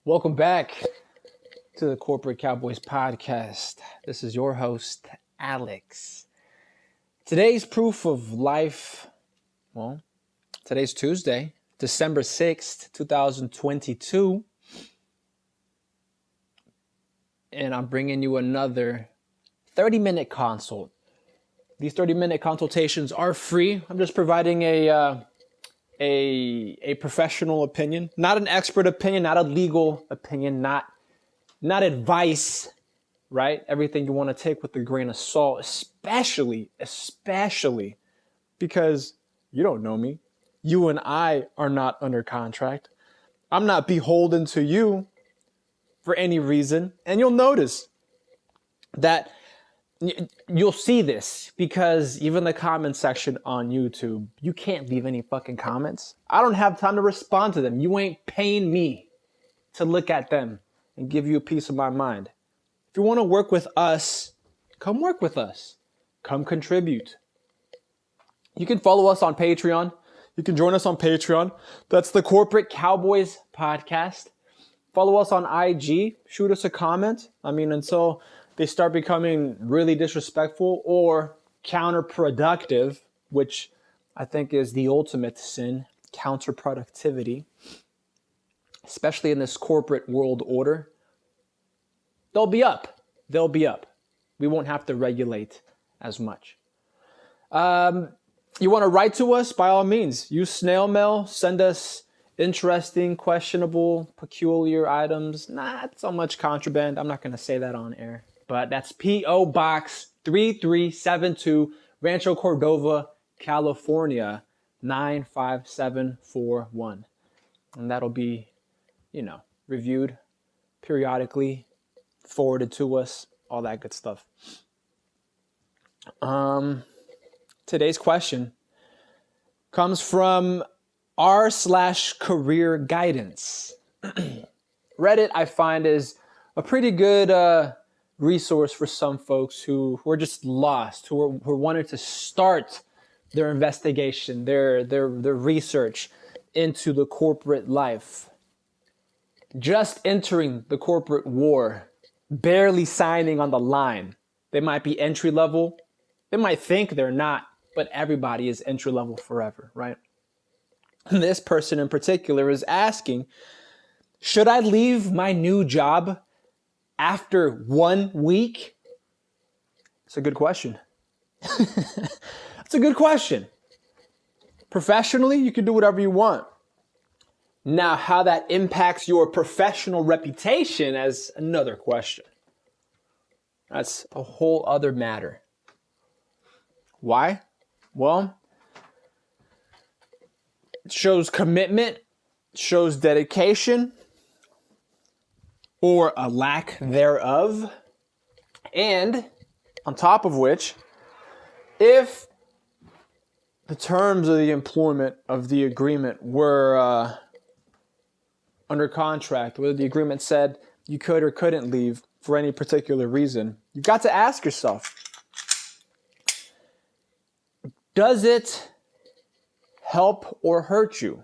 Welcome back to the Corporate Cowboys podcast. This is your host, Alex. Today's proof of life, today's Tuesday, December 6th, 2022. And I'm bringing you another 30-minute consult. These 30-minute consultations are free. I'm just providing a professional opinion, not an expert opinion, not a legal opinion, not advice, right? Everything you want to take with a grain of salt, especially because you don't know me. You and I are not under contract. I'm not beholden to you for any reason. And you'll notice that you'll see this because even the comment section on YouTube, you can't leave any fucking comments. I don't have time to respond to them. You ain't paying me to look at them and give you a piece of my mind. If you want to work with us, come work with us. Come contribute. You can follow us on Patreon. You can join us on Patreon. That's the Corporate Cowboys podcast. Follow us on IG. Shoot us a comment. Until they start becoming really disrespectful or counterproductive, which I think is the ultimate sin, counterproductivity, especially in this corporate world order. They'll be up. We won't have to regulate as much. You want to write to us? By all means, use snail mail. Send us interesting, questionable, peculiar items. Not so much contraband. I'm not going to say that on air. But that's P.O. Box 3372, Rancho Cordova, California, 95741. And that'll be, reviewed periodically, forwarded to us, all that good stuff. Today's question comes from r/CareerGuidance. Reddit, I find, is a pretty good resource for some folks who are just lost, who are wanting to start their investigation, their research into the corporate life. Just entering the corporate war, barely signing on the line. They might be entry level. They might think they're not, but everybody is entry level forever, right? And this person in particular is asking, should I leave my new job after 1 week? It's a good question. It's a good question. Professionally, you can do whatever you want. Now, how that impacts your professional reputation is another question. That's a whole other matter. Why? Well, it shows commitment, shows dedication, or a lack thereof. And on top of which, if the terms of the employment of the agreement were under contract, whether the agreement said you could or couldn't leave for any particular reason, you've got to ask yourself, does it help or hurt you?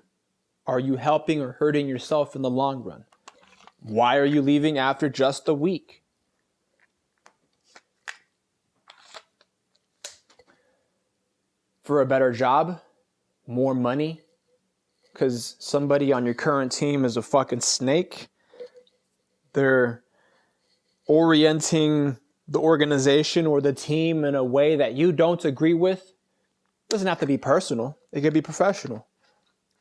Are you helping or hurting yourself in the long run? Why are you leaving after just a week? For a better job? More money? Because somebody on your current team is a fucking snake? They're orienting the organization or the team in a way that you don't agree with? It doesn't have to be personal. It could be professional.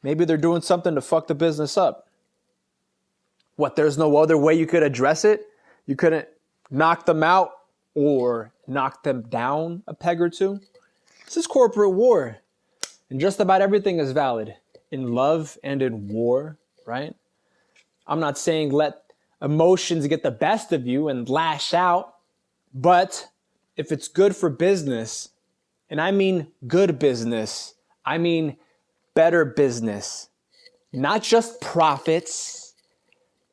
Maybe they're doing something to fuck the business up. What, there's no other way you could address it? You couldn't knock them out or knock them down a peg or two? This is corporate war. And just about everything is valid in love and in war, right? I'm not saying let emotions get the best of you and lash out, but if it's good for business, and I mean good business, I mean better business, not just profits.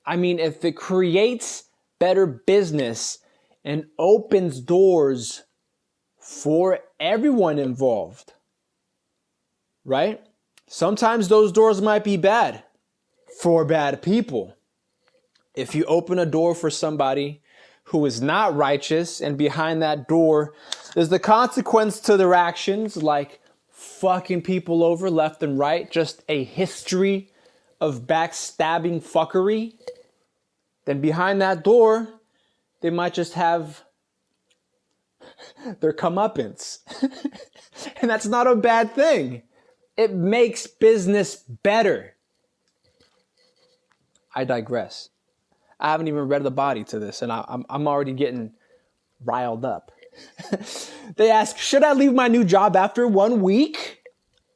I mean, if it creates better business and opens doors for everyone involved, right? Sometimes those doors might be bad for bad people. If you open a door for somebody who is not righteous, and behind that door is the consequence to their actions, like fucking people over left and right, just a history of backstabbing fuckery, then behind that door, they might just have their comeuppance. And that's not a bad thing. It makes business better. I digress. I haven't even read the body to this, and I'm already getting riled up. They ask, should I leave my new job after 1 week?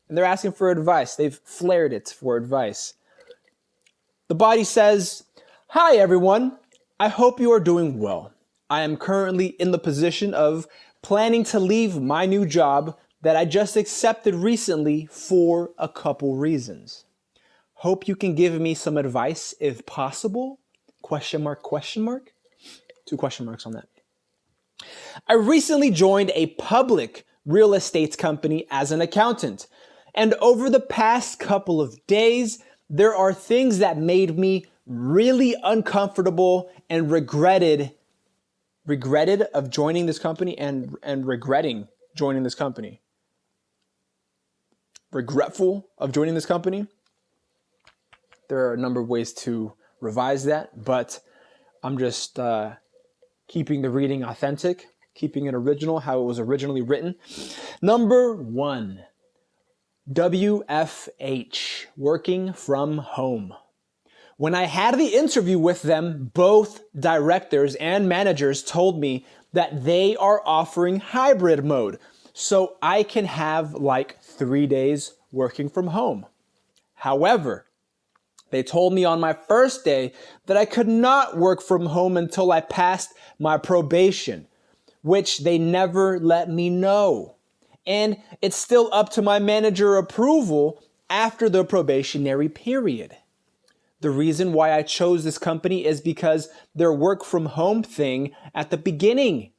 And they're asking for advice. They've flared it for advice. The body says, hi, everyone. I hope you are doing well. I am currently in the position of planning to leave my new job that I just accepted recently for a couple reasons. Hope you can give me some advice if possible. Question mark, question mark. 2 question marks on that. I recently joined a public real estate company as an accountant. And over the past couple of days, there are things that made me really uncomfortable and regretted of joining this company and regretting joining this company. Regretful of joining this company. There are a number of ways to revise that, but I'm just keeping the reading authentic, keeping it original, how it was originally written. Number 1, WFH, working from home. When I had the interview with them, both directors and managers told me that they are offering hybrid mode, so I can have like 3 days working from home. However, they told me on my first day that I could not work from home until I passed my probation, which they never let me know. And it's still up to my manager approval after the probationary period. The reason why I chose this company is because their work from home thing at the beginning.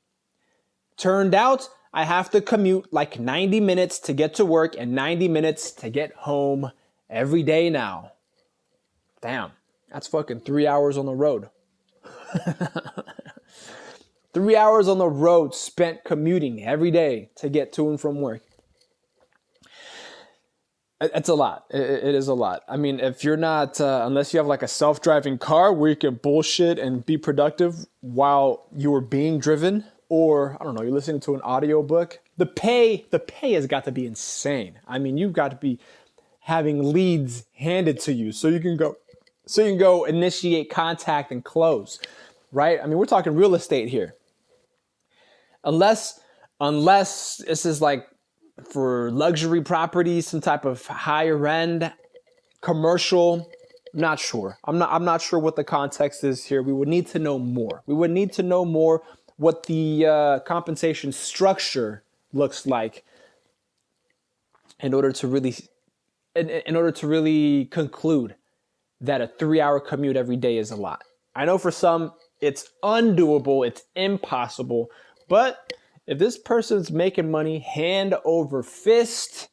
Turned out I have to commute like 90 minutes to get to work and 90 minutes to get home every day now. Damn, that's fucking 3 hours on the road. 3 hours on the road spent commuting every day to get to and from work. It's a lot. It is a lot. I mean, if you're not, unless you have like a self-driving car where you can bullshit and be productive while you are being driven, or I don't know, you're listening to an audiobook, the pay has got to be insane. I mean, you've got to be having leads handed to you so you can go initiate contact and close, right? I mean, we're talking real estate here. Unless this is like for luxury properties, some type of higher end commercial, not sure. I'm not sure what the context is here. We would need to know more. We would need to know more what the compensation structure looks like in order to really conclude that a 3-hour commute every day is a lot. I know for some it's undoable, it's impossible, but if this person's making money hand over fist,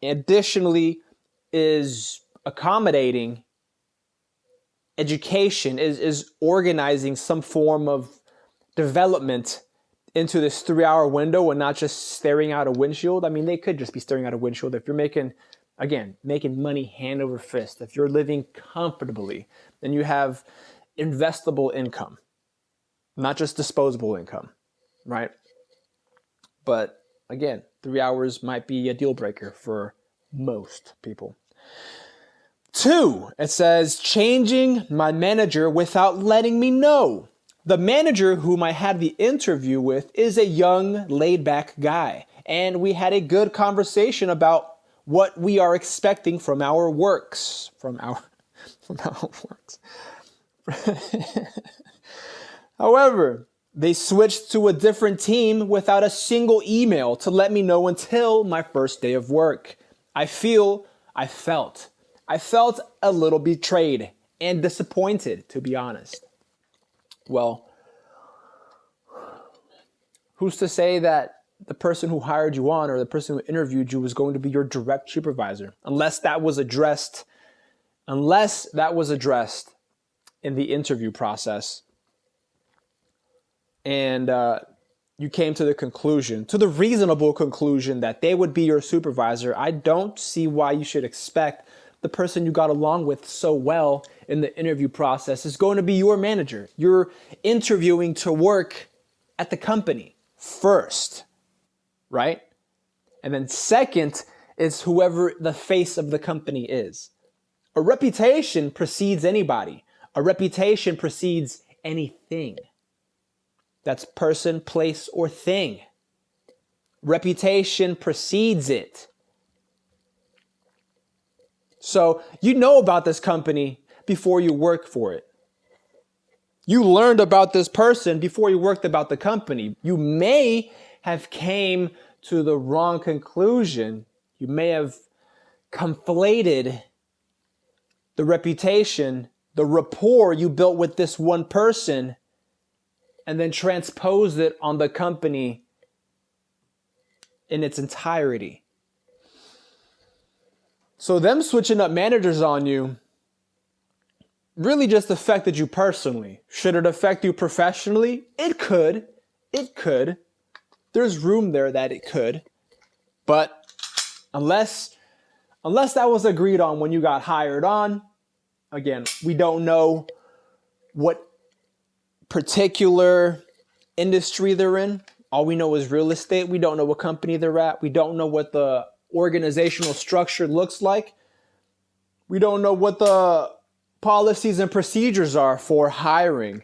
additionally is accommodating education, is organizing some form of development into this 3-hour window and not just staring out a windshield. I mean, they could just be staring out a windshield. If you're making money hand over fist, if you're living comfortably, then you have investable income, not just disposable income, right? But again, 3 hours might be a deal breaker for most people. 2, it says, changing my manager without letting me know. The manager whom I had the interview with is a young, laid-back guy, and we had a good conversation about what we are expecting from our works. However, they switched to a different team without a single email to let me know until my first day of work. I felt a little betrayed and disappointed, to be honest. Well, who's to say that the person who hired you on or the person who interviewed you was going to be your direct supervisor? Unless that was addressed in the interview process, and you came to the reasonable conclusion that they would be your supervisor, I don't see why you should expect the person you got along with so well in the interview process is going to be your manager. You're interviewing to work at the company first, right? And then second is whoever the face of the company is. A reputation precedes anybody. A reputation precedes anything. That's person, place, or thing. Reputation precedes it. So you know about this company before you work for it. You learned about this person before you worked about the company. You may have came to the wrong conclusion. You may have conflated the reputation, the rapport you built with this one person, and then transposed it on the company in its entirety. So them switching up managers on you really just affected you personally. Should it affect you professionally? It could. It could. There's room there that it could. But unless that was agreed on when you got hired on, again, we don't know what particular industry they're in. All we know is real estate. We don't know what company they're at. We don't know what the organizational structure looks like. We don't know what the policies and procedures are for hiring,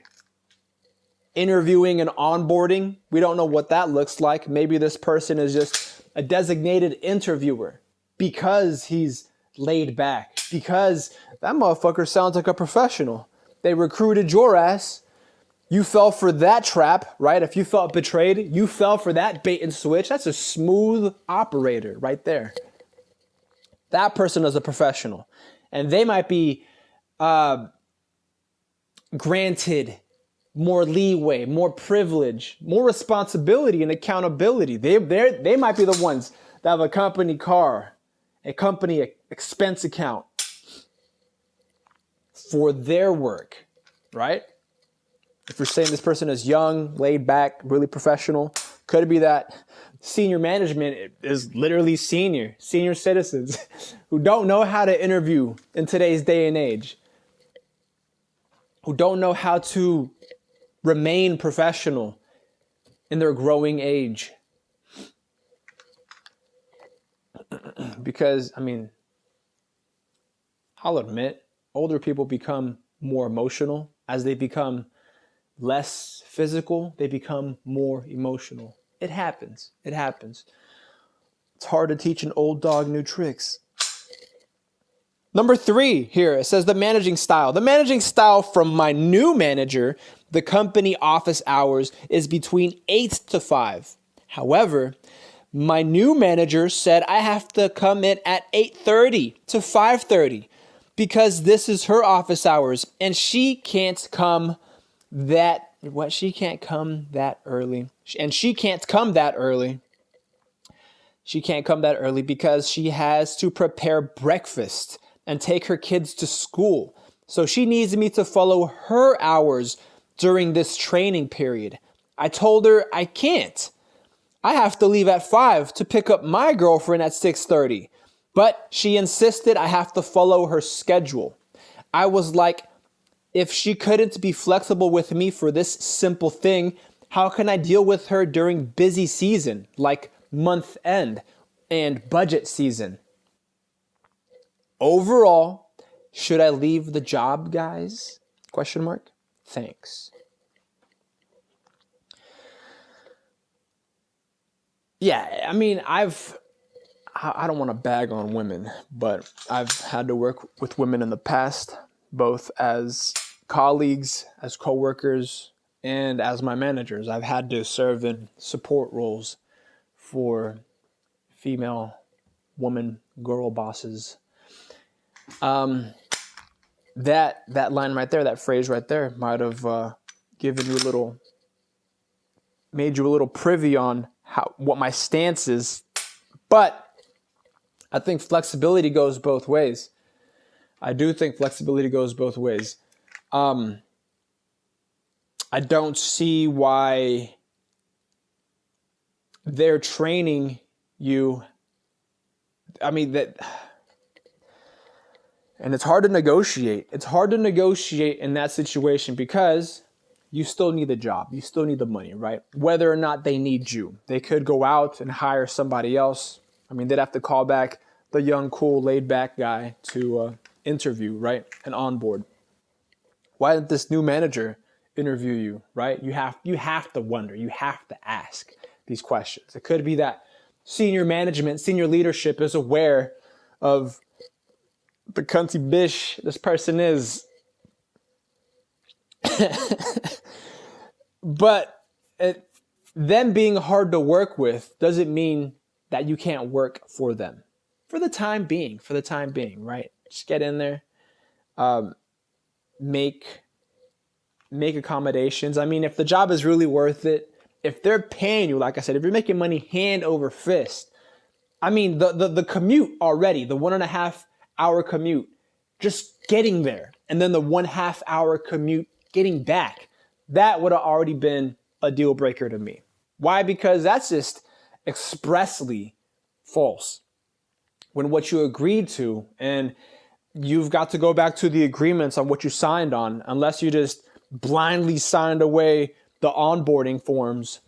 interviewing, and onboarding. We don't know what that looks like. Maybe this person is just a designated interviewer because he's laid back, because that motherfucker sounds like a professional. They recruited your ass. You fell for that trap, right? If you felt betrayed, you fell for that bait and switch. That's a smooth operator right there. That person is a professional. And they might be granted more leeway, more privilege, more responsibility and accountability. They might be the ones that have a company car, a company expense account for their work, right? If you're saying this person is young, laid back, really professional, could it be that senior management is literally senior citizens who don't know how to interview in today's day and age, who don't know how to remain professional in their growing age? Because, I mean, I'll admit, older people become more emotional. As they become less physical, they become more emotional. It happens. It happens. It's hard to teach an old dog new tricks. Number 3 here, it says the managing style. The managing style from my new manager, the company office hours is between 8 to 5. However, my new manager said I have to come in at 8:30 to 5:30 because this is her office hours and she can't come that early. And she can't come that early. She can't come that early because she has to prepare breakfast and take her kids to school. So she needs me to follow her hours during this training period. I told her I can't. I have to leave at 5 to pick up my girlfriend at 6:30. But she insisted I have to follow her schedule. I was like, if she couldn't be flexible with me for this simple thing, how can I deal with her during busy season, like month end and budget season? Overall, should I leave the job, guys? Question mark. Thanks. Yeah, I mean, I don't want to bag on women, but I've had to work with women in the past, both as colleagues, as coworkers, and as my managers. I've had to serve in support roles for female, woman, girl bosses. That line right there, that phrase right there, might have made you a little privy on what my stance is. But I think flexibility goes both ways. I do think flexibility goes both ways. I don't see why they're training you. I mean, and it's hard to negotiate. It's hard to negotiate in that situation because you still need the job. You still need the money, right? Whether or not they need you. They could go out and hire somebody else. I mean, they'd have to call back the young, cool, laid-back guy to interview, right? And onboard. Why didn't this new manager interview you, right? You have to wonder. You have to ask these questions. It could be that senior management, senior leadership is aware of the cunty bish this person is. But them being hard to work with doesn't mean that you can't work for them. For the time being, right? Just get in there, make accommodations. I mean, if the job is really worth it, if they're paying you, like I said, if you're making money hand over fist, I mean, the commute already, the 1.5 hour commute, just getting there, and then the 1.5 hour commute getting back, that would have already been a deal breaker to me. Why? Because that's just expressly false. When what you agreed to, and you've got to go back to the agreements on what you signed on, unless you just blindly signed away the onboarding forms,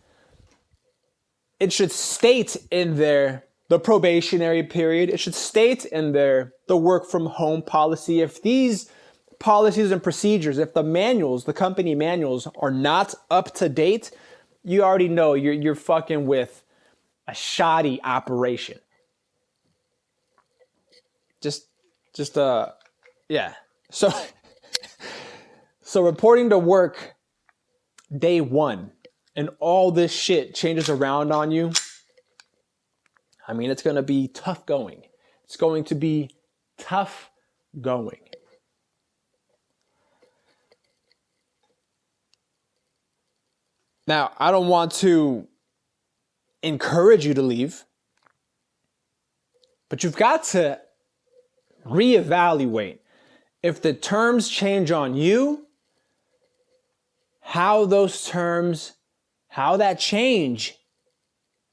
it should state in there the probationary period. It should state in there the work from home policy. If these policies and procedures, if the manuals, the company manuals are not up to date, you already know you're fucking with a shoddy operation. Yeah. So reporting to work day one and all this shit changes around on you. I mean, it's going to be tough going. It's going to be tough going. Now, I don't want to encourage you to leave, but you've got to reevaluate if the terms change on you, how those terms, how that change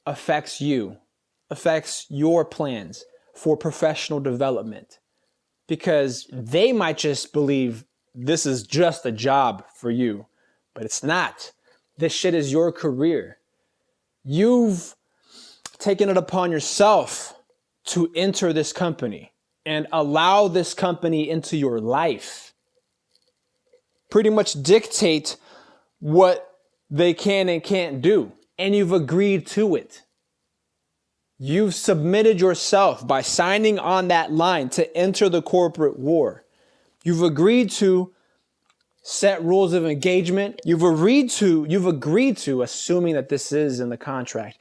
affects you, affects your plans for professional development. Because they might just believe this is just a job for you, but it's not. This shit is your career. You've taken it upon yourself to enter this company and allow this company into your life. Pretty much dictate what they can and can't do. And you've agreed to it. You've submitted yourself by signing on that line to enter the corporate war. You've agreed to set rules of engagement. You've agreed to, assuming that this is in the contract,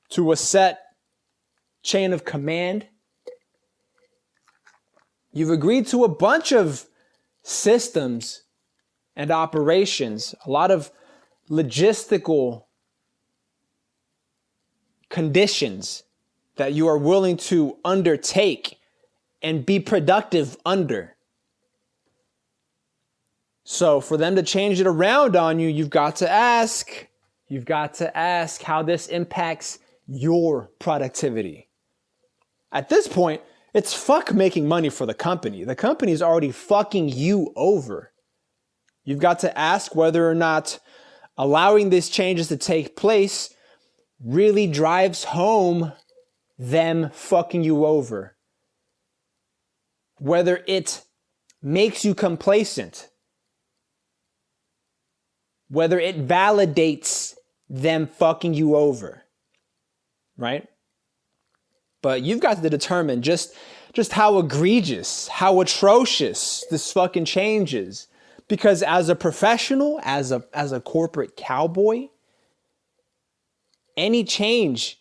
to a set chain of command. You've agreed to a bunch of systems and operations, a lot of logistical conditions that you are willing to undertake and be productive under. So for them to change it around on you, you've got to ask how this impacts your productivity. At this point, it's fuck making money for the company. The company's already fucking you over. You've got to ask whether or not allowing these changes to take place really drives home them fucking you over. Whether it makes you complacent. Whether it validates them fucking you over. Right? But you've got to determine just how egregious, how atrocious this fucking change is. Because as a professional, as a corporate cowboy, any change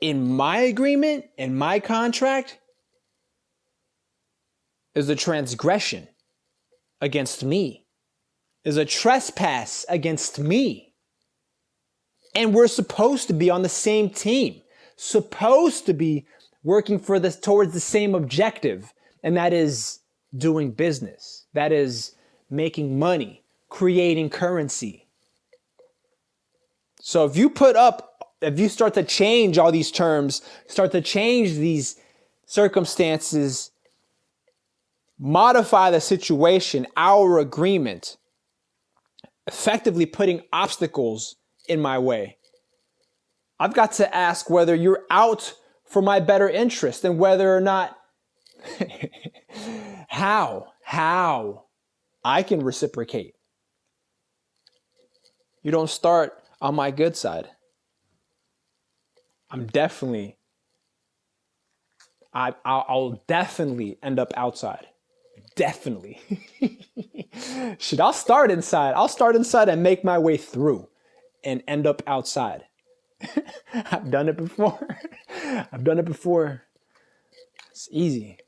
in my agreement, in my contract, is a transgression against me, is a trespass against me. And we're supposed to be on the same team, supposed to be working towards the same objective, and that is doing business that is making money, creating currency. So if you start to change all these terms, start to change these circumstances, modify the situation, our agreement, effectively putting obstacles in my way, I've got to ask whether you're out for my better interest and whether or not how I can reciprocate. You don't start on my good side. I'll definitely end up outside. Definitely. Shit, I'll start inside and make my way through and end up outside. I've done it before. It's easy.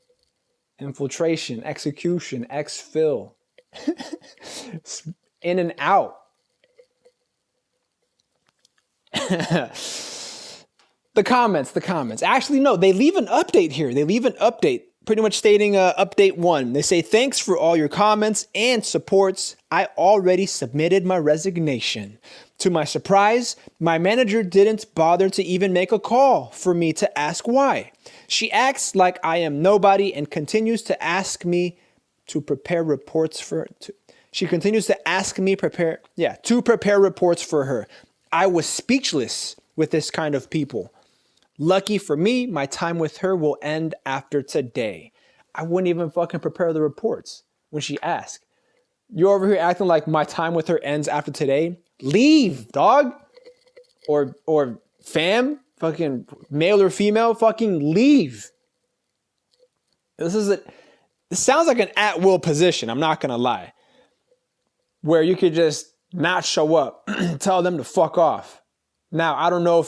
Infiltration, execution, exfil. In and out. The comments. Actually, no, they leave an update here. They leave an update pretty much stating update 1. They say, thanks for all your comments and supports. I already submitted my resignation. To my surprise, my manager didn't bother to even make a call for me to ask why. She acts like I am nobody and continues to ask me to prepare reports for reports for her. I was speechless with this kind of people. Lucky for me, my time with her will end after today. I wouldn't even fucking prepare the reports when she asked. You're over here acting like my time with her ends after today? Leave, dog. Or fam, fucking male or female, fucking leave. This sounds like an at-will position, I'm not gonna lie. Where you could just not show up, tell them to fuck off. Now, I don't know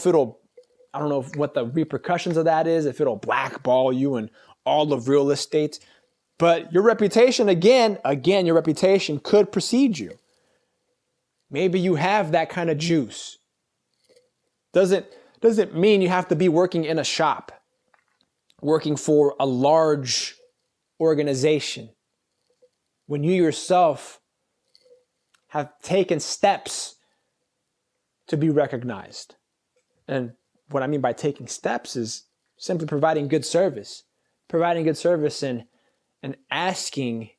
what the repercussions of that is, if it'll blackball you and all of real estate. But your reputation, again, your reputation could precede you. Maybe you have that kind of juice. Doesn't mean you have to be working in a shop, working for a large organization, when you yourself have taken steps to be recognized. And what I mean by taking steps is simply providing good service and asking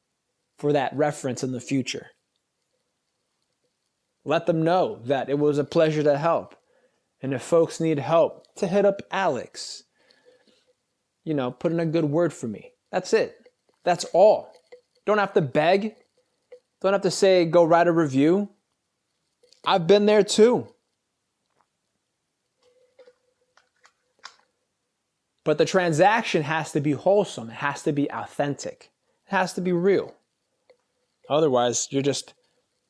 for that reference in the future. Let them know that it was a pleasure to help. And if folks need help, to hit up Alex. Put in a good word for me. That's it. That's all. Don't have to beg. Don't have to say, go write a review. I've been there too. But the transaction has to be wholesome. It has to be authentic. It has to be real. Otherwise, you're just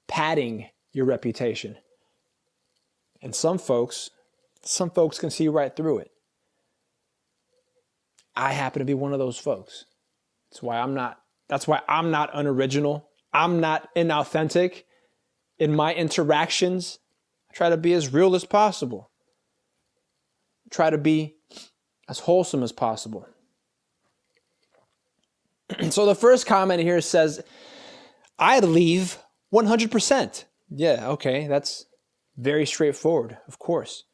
padding your reputation. And some folks can see right through it. I happen to be one of those folks. That's why I'm not unoriginal. I'm not inauthentic in my interactions. I try to be as real as possible. Try to be as wholesome as possible. So the first comment here says, I'd leave 100%. Yeah, okay, that's very straightforward, of course.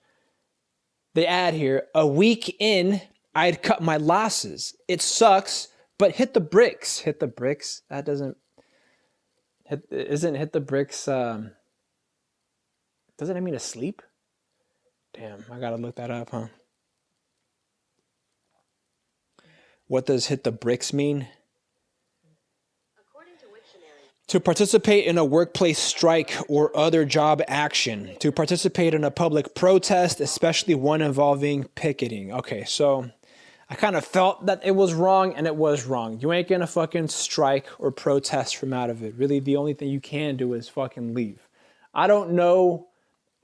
They add here, a week in, I'd cut my losses. It sucks, but hit the bricks. Hit the bricks? That doesn't... Isn't hit the bricks... doesn't it mean to sleep? Damn, I gotta look that up, huh? What does hit the bricks mean? To participate in a workplace strike or other job action. To participate in a public protest, especially one involving picketing. Okay, so I kind of felt that it was wrong, and it was wrong. You ain't gonna fucking strike or protest from out of it. Really, the only thing you can do is fucking leave. I don't know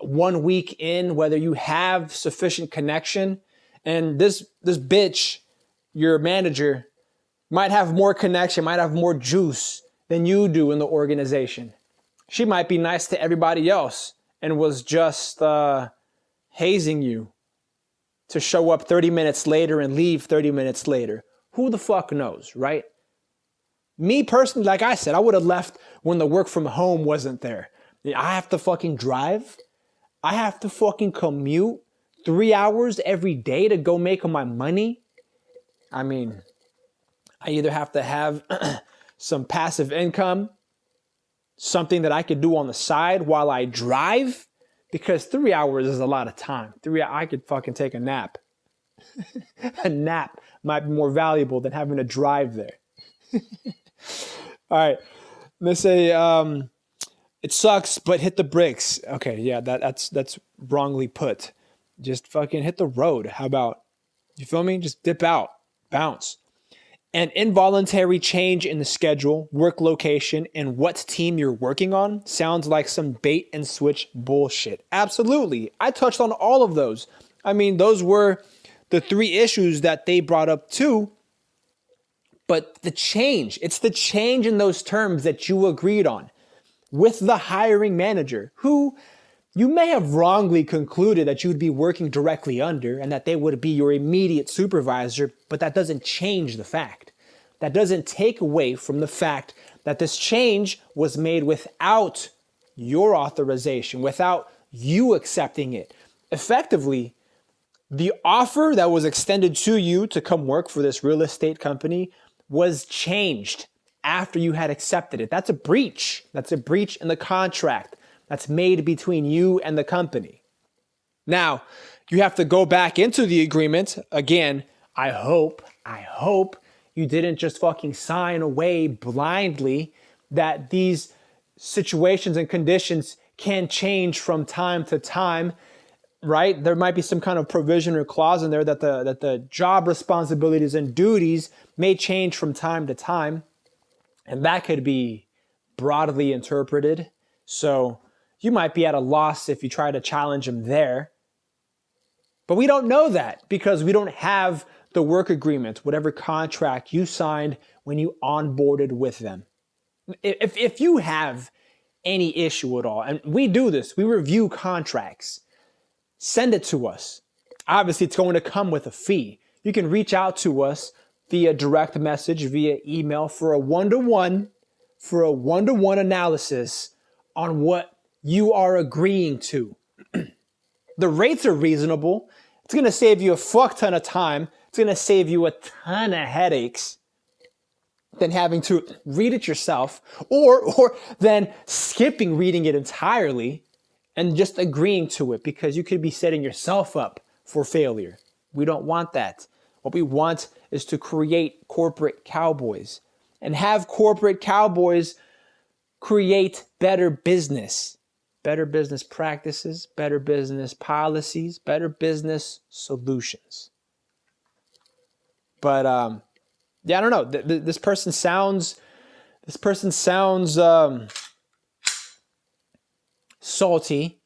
1 week in whether you have sufficient connection, and this bitch, your manager, might have more connection, might have more juice than you do in the organization. She might be nice to everybody else and was just hazing you to show up 30 minutes later and leave 30 minutes later. Who the fuck knows, right? Me personally, like I said, I would have left when the work from home wasn't there. I have to fucking drive. I have to fucking commute 3 hours every day to go make my money. I mean, I either have to have some passive income, something that I could do on the side while I drive, because 3 hours is a lot of time. I could fucking take a nap. A nap might be more valuable than having to drive there. All right. Let's say it sucks, but hit the bricks. Okay, yeah, that's wrongly put. Just fucking hit the road. How about, you feel me? Just dip out, bounce. An involuntary change in the schedule, work location, and what team you're working on sounds like some bait and switch bullshit. Absolutely. I touched on all of those. I mean, those were the three issues that they brought up too. But it's the change in those terms that you agreed on with the hiring manager, who you may have wrongly concluded that you would be working directly under and that they would be your immediate supervisor, but that doesn't change the fact. That doesn't take away from the fact that this change was made without your authorization, without you accepting it. Effectively, the offer that was extended to you to come work for this real estate company was changed after you had accepted it. That's a breach. That's a breach in the contract that's made between you and the company. Now, you have to go back into the agreement. Again, I hope you didn't just fucking sign away blindly that these situations and conditions can change from time to time, right? There might be some kind of provision or clause in there that the job responsibilities and duties may change from time to time. And that could be broadly interpreted. So you might be at a loss if you try to challenge them there. But we don't know that because we don't have the work agreement, whatever contract you signed when you onboarded with them. If you have any issue at all, and we do this, we review contracts, send it to us. Obviously, it's going to come with a fee. You can reach out to us via direct message, via email for a one-to-one analysis on what you are agreeing to. The rates are reasonable. It's going to save you a fuck ton of time. It's going to save you a ton of headaches than having to read it yourself or then skipping reading it entirely and just agreeing to it, because you could be setting yourself up for failure. We don't want that. What we want is to create corporate cowboys and have corporate cowboys create better business practices, better business policies, better business solutions. But yeah, I don't know. This person sounds salty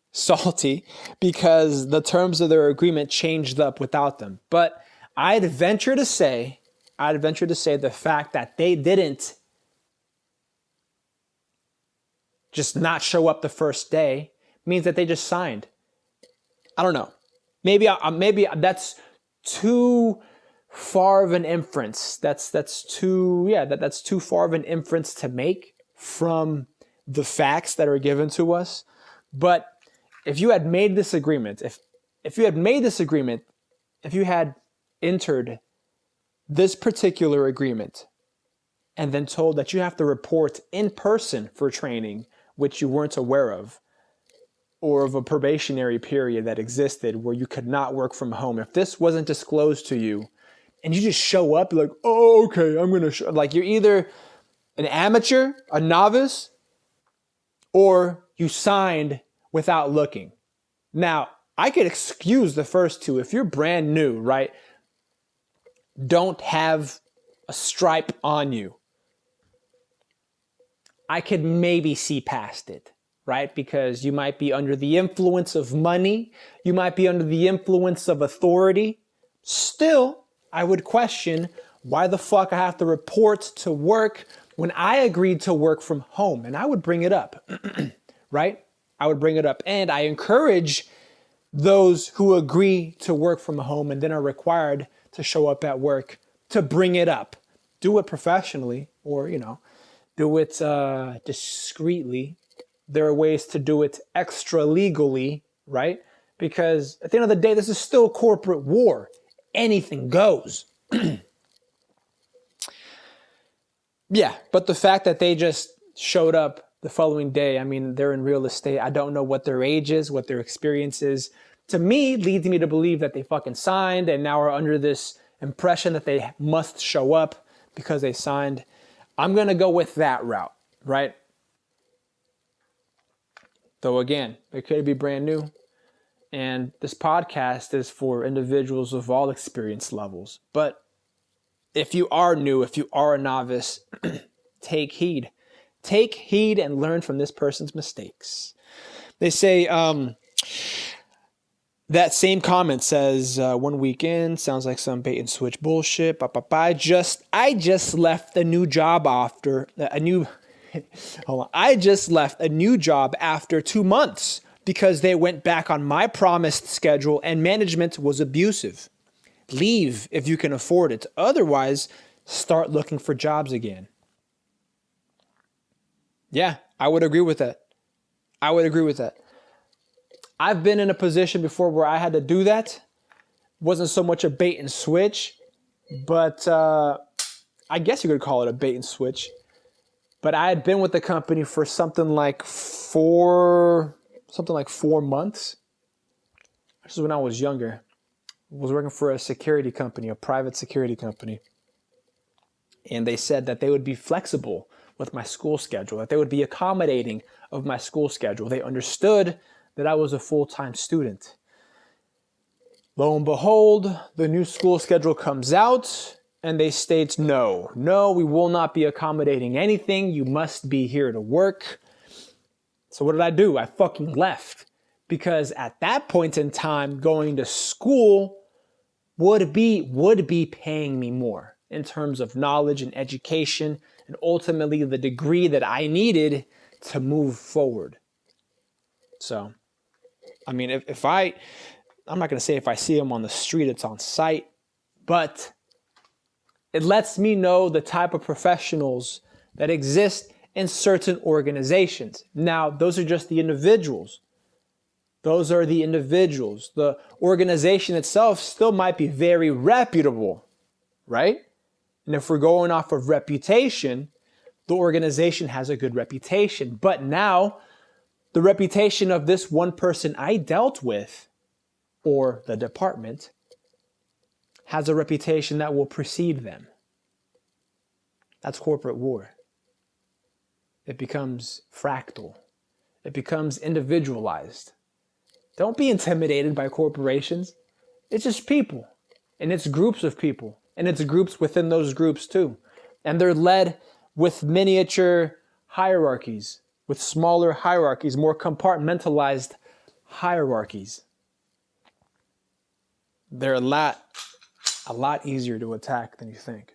because the terms of their agreement changed up without them. But I'd venture to say the fact that they didn't just not show up the first day means that they just signed. I don't know. Maybe that's too far of an inference. That's too far of an inference to make from the facts that are given to us. But if you had made this agreement, if you had entered this particular agreement and then told that you have to report in person for training, which you weren't aware of, or of a probationary period that existed where you could not work from home, if this wasn't disclosed to you and you just show up, you're like, oh, okay, I'm going to like, you're either an amateur, a novice, or you signed without looking. Now, I could excuse the first two. If you're brand new, right? Don't have a stripe on you, I could maybe see past it, right? Because you might be under the influence of money. You might be under the influence of authority. Still, I would question why the fuck I have to report to work when I agreed to work from home. And I would bring it up, right? I would bring it up. And I encourage those who agree to work from home and then are required to show up at work to bring it up. do it professionally or, do it discreetly. There are ways to do it extra legally, right? Because at the end of the day, this is still corporate war. Anything goes. Yeah, but the fact that they just showed up the following day, I mean, they're in real estate. I don't know what their age is, what their experience is. To me, leads me to believe that they fucking signed and now are under this impression that they must show up because they signed. I'm going to go with that route, right? Though again, it could be brand new. And this podcast is for individuals of all experience levels. But if you are new, if you are a novice, take heed. Take heed and learn from this person's mistakes. They say that same comment says 1 week in, sounds like some bait and switch bullshit. I just left a new job after a new. Hold on. I just left a new job after 2 months because they went back on my promised schedule and management was abusive. Leave if you can afford it. Otherwise, start looking for jobs again. Yeah, I would agree with that. I've been in a position before where I had to do that. It wasn't so much a bait and switch, but I guess you could call it a bait and switch. But I had been with the company for something like 4 months. This is when I was younger. I was working for a security company, a private security company. And they said that they would be flexible with my school schedule, that they would be accommodating of my school schedule. They understood that I was a full-time student. Lo and behold, the new school schedule comes out and they state, no, we will not be accommodating anything. You must be here to work. So what did I do? I fucking left. Because at that point in time, going to school would be paying me more in terms of knowledge and education and ultimately the degree that I needed to move forward. So, I mean, I'm not going to say if I see them on the street, it's on site, but it lets me know the type of professionals that exist in certain organizations. Now, those are just the individuals. Those are the individuals. The organization itself still might be very reputable, right? And if we're going off of reputation, the organization has a good reputation. But now, the reputation of this one person I dealt with, or the department, has a reputation that will precede them. That's corporate war. It becomes fractal. It becomes individualized. Don't be intimidated by corporations. It's just people. And it's groups of people. And it's groups within those groups too. And they're led with miniature hierarchies, with smaller hierarchies, more compartmentalized hierarchies. They're a lot easier to attack than you think.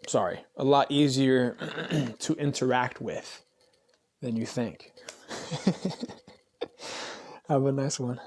Sorry, a lot easier to interact with than you think. Have a nice one.